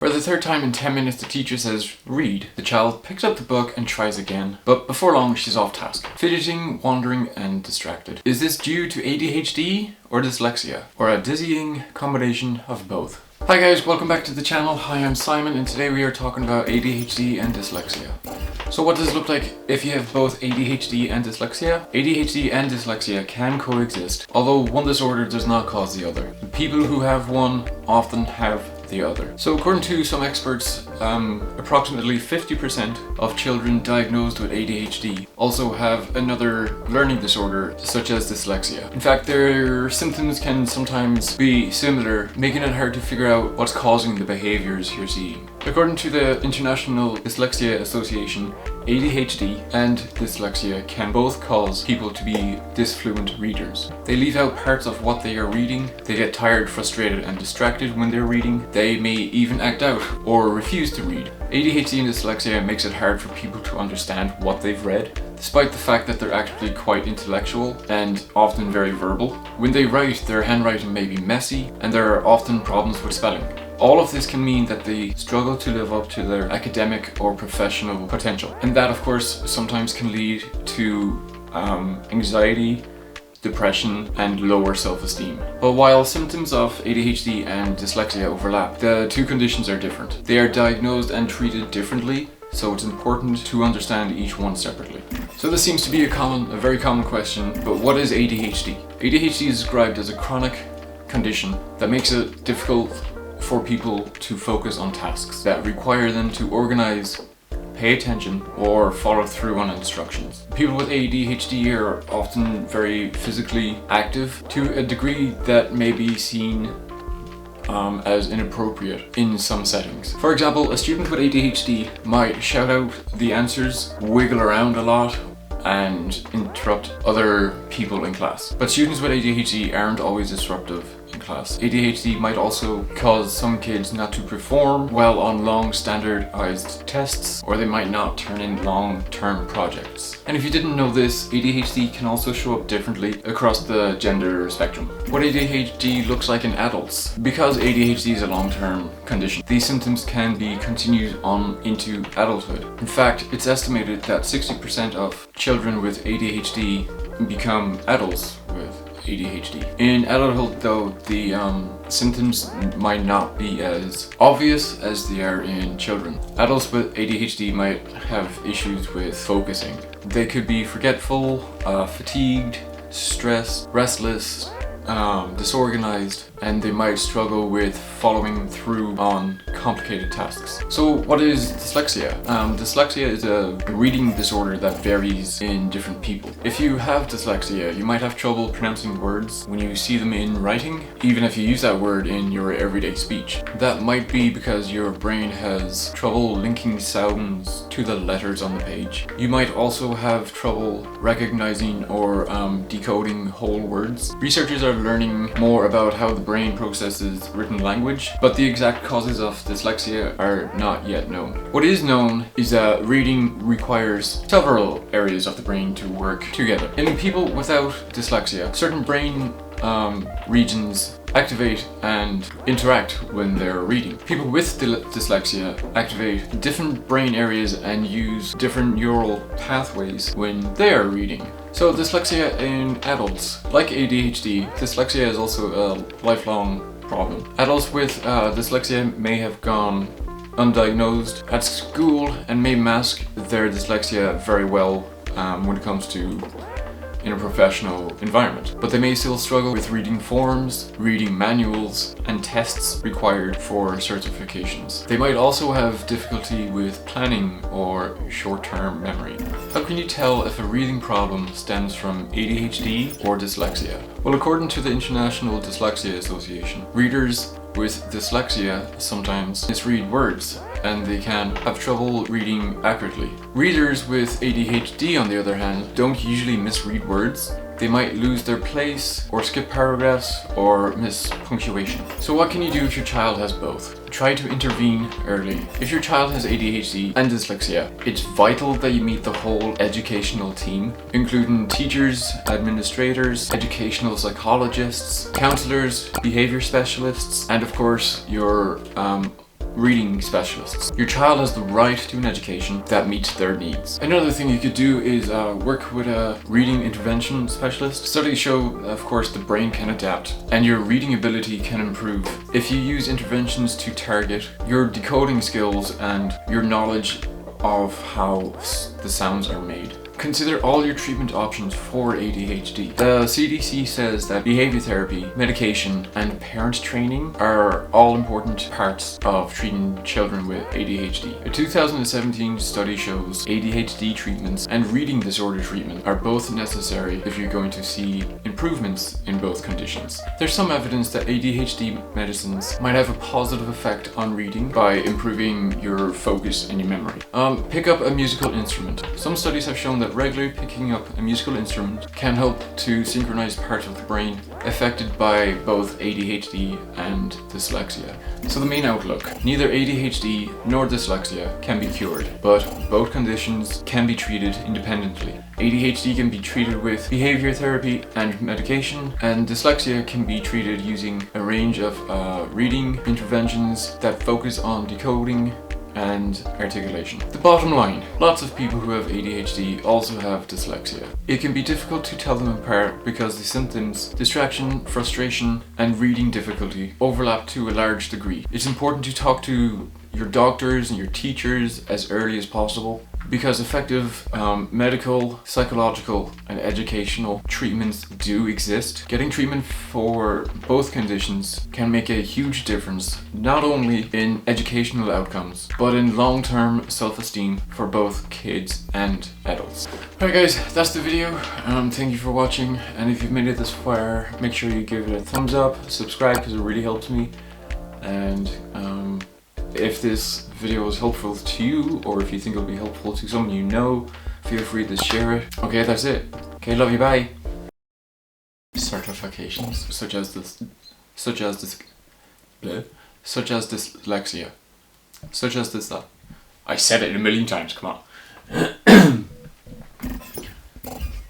For the third time in 10 minutes, the teacher says, read. The child picks up the book and tries again, but before long she's off task, fidgeting, wandering and distracted. Is this due to ADHD or dyslexia, or a dizzying combination of both? Hi guys, welcome back to the channel. Hi, I'm Simon and today we are talking about ADHD and dyslexia. So what does it look like if you have both ADHD and dyslexia? ADHD and dyslexia can coexist, although one disorder does not cause the other. The people who have one often have the other. So according to some experts, approximately 50% of children diagnosed with ADHD also have another learning disorder such as dyslexia. In fact, their symptoms can sometimes be similar, making it hard to figure out what's causing the behaviors you're seeing. According to the International Dyslexia Association, ADHD and dyslexia can both cause people to be disfluent readers. They leave out parts of what they are reading, they get tired, frustrated and distracted when they're reading, they may even act out or refuse to read. ADHD and dyslexia makes it hard for people to understand what they've read, despite the fact that they're actually quite intellectual and often very verbal. When they write, their handwriting may be messy and there are often problems with spelling. All of this can mean that they struggle to live up to their academic or professional potential. And that, of course, sometimes can lead to anxiety, depression, and lower self-esteem. But while symptoms of ADHD and dyslexia overlap, the two conditions are different. They are diagnosed and treated differently, so it's important to understand each one separately. So this seems to be a very common question, but what is ADHD? ADHD is described as a chronic condition that makes it difficult for people to focus on tasks that require them to organize, pay attention, or follow through on instructions. People with ADHD are often very physically active to a degree that may be seen as inappropriate in some settings. For example, a student with ADHD might shout out the answers, wiggle around a lot, and interrupt other people in class. But students with ADHD aren't always disruptive in class. ADHD might also cause some kids not to perform well on long standardized tests, or they might not turn in long-term projects. And if you didn't know this, ADHD can also show up differently across the gender spectrum. What ADHD looks like in adults. Because ADHD is a long-term condition, these symptoms can be continued on into adulthood. In fact, it's estimated that 60% of children with ADHD become adults with ADHD. In adulthood though, the symptoms might not be as obvious as they are in children. Adults with ADHD might have issues with focusing. They could be forgetful, fatigued, stressed, restless, disorganized, and they might struggle with following through on complicated tasks. So what is dyslexia? Dyslexia is a reading disorder that varies in different people. If you have dyslexia, you might have trouble pronouncing words when you see them in writing, even if you use that word in your everyday speech. That might be because your brain has trouble linking sounds to the letters on the page. You might also have trouble recognizing or decoding whole words. Researchers are learning more about how the brain processes written language, but the exact causes of dyslexia are not yet known. What is known is that reading requires several areas of the brain to work together. In people without dyslexia, certain brain regions activate and interact when they're reading. People with dyslexia activate different brain areas and use different neural pathways when they are reading. So dyslexia in adults, like ADHD, dyslexia is also a lifelong problem. Adults with dyslexia may have gone undiagnosed at school and may mask their dyslexia very well when it comes to in a professional environment. But they may still struggle with reading forms, reading manuals, and tests required for certifications. They might also have difficulty with planning or short-term memory. How can you tell if a reading problem stems from ADHD or dyslexia? Well, according to the International Dyslexia Association, readers with dyslexia sometimes misread words, and they can have trouble reading accurately. Readers with ADHD, on the other hand, don't usually misread words. They might lose their place, or skip paragraphs, or miss punctuation. So what can you do if your child has both? Try to intervene early. If your child has ADHD and dyslexia, it's vital that you meet the whole educational team, including teachers, administrators, educational psychologists, counselors, behavior specialists, and of course your reading specialists. Your child has the right to an education that meets their needs. Another thing you could do is work with a reading intervention specialist. Studies show, of course, the brain can adapt and your reading ability can improve if you use interventions to target your decoding skills and your knowledge of how the sounds are made. Consider all your treatment options for ADHD. The CDC says that behavior therapy, medication, and parent training are all important parts of treating children with ADHD. A 2017 study shows ADHD treatments and reading disorder treatment are both necessary if you're going to see improvements in both conditions. There's some evidence that ADHD medicines might have a positive effect on reading by improving your focus and your memory. Pick up a musical instrument. Some studies have shown that regularly picking up a musical instrument can help to synchronize parts of the brain affected by both ADHD and dyslexia. So the main outlook: neither ADHD nor dyslexia can be cured, but both conditions can be treated independently. ADHD can be treated with behavior therapy and medication, and dyslexia can be treated using a range of reading interventions that focus on decoding and articulation. The bottom line: lots of people who have ADHD also have dyslexia. It can be difficult to tell them apart because the symptoms, distraction, frustration, and reading difficulty overlap to a large degree. It's important to talk to your doctors and your teachers as early as possible, because effective medical, psychological, and educational treatments do exist. Getting treatment for both conditions can make a huge difference, not only in educational outcomes, but in long-term self-esteem for both kids and adults. Alright guys, that's the video. Thank you for watching, and if you've made it this far, make sure you give it a thumbs up, subscribe because it really helps me, and if this video was helpful to you, or if you think it'll be helpful to someone you know, feel free to share it. Okay, that's it. Okay, love you, bye. Certifications such as dyslexia, I said it a million times. Come on.